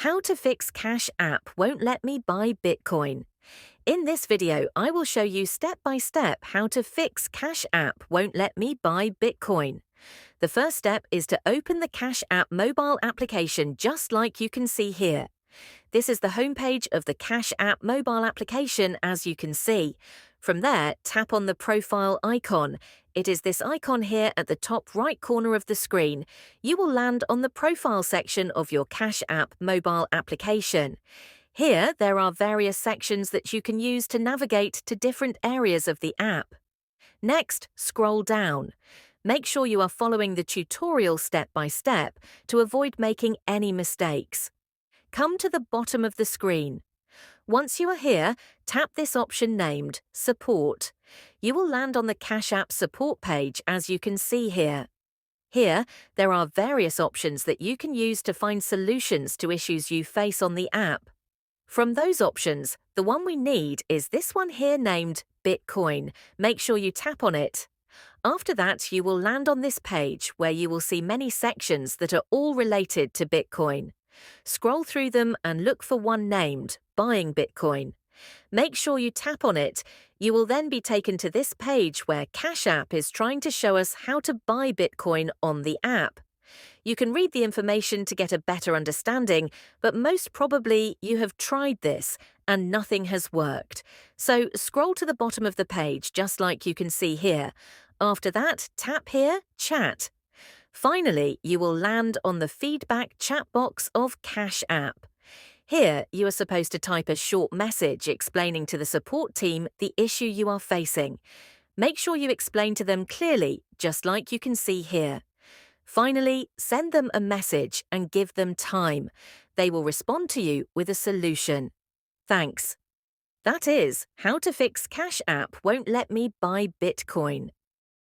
How to fix Cash App won't let me buy Bitcoin. In this video, I will show you step by step how to fix Cash App won't let me buy Bitcoin. The first step is to open the Cash App mobile application just like you can see here. This is the homepage of the Cash App mobile application, as you can see. From there, tap on the profile icon. It is this icon here at the top right corner of the screen. You will land on the profile section of your Cash App mobile application. Here, there are various sections that you can use to navigate to different areas of the app. Next, scroll down. Make sure you are following the tutorial step by step to avoid making any mistakes. Come to the bottom of the screen. Once you are here, tap this option named Support. You will land on the Cash App support page, as you can see here. Here, there are various options that you can use to find solutions to issues you face on the app. From those options, the one we need is this one here named Bitcoin. Make sure you tap on it. After that, you will land on this page where you will see many sections that are all related to Bitcoin. Scroll through them and look for one named Buying Bitcoin. Make sure you tap on it. You will then be taken to this page where Cash App is trying to show us how to buy Bitcoin on the app. You can read the information to get a better understanding, but most probably you have tried this and nothing has worked. So scroll to the bottom of the page just like you can see here. After that, tap here, Chat. Finally, you will land on the feedback chat box of Cash App. Here, you are supposed to type a short message explaining to the support team the issue you are facing. Make sure you explain to them clearly, just like you can see here. Finally, send them a message and give them time. They will respond to you with a solution. Thanks. That is how to fix Cash App won't let me buy Bitcoin.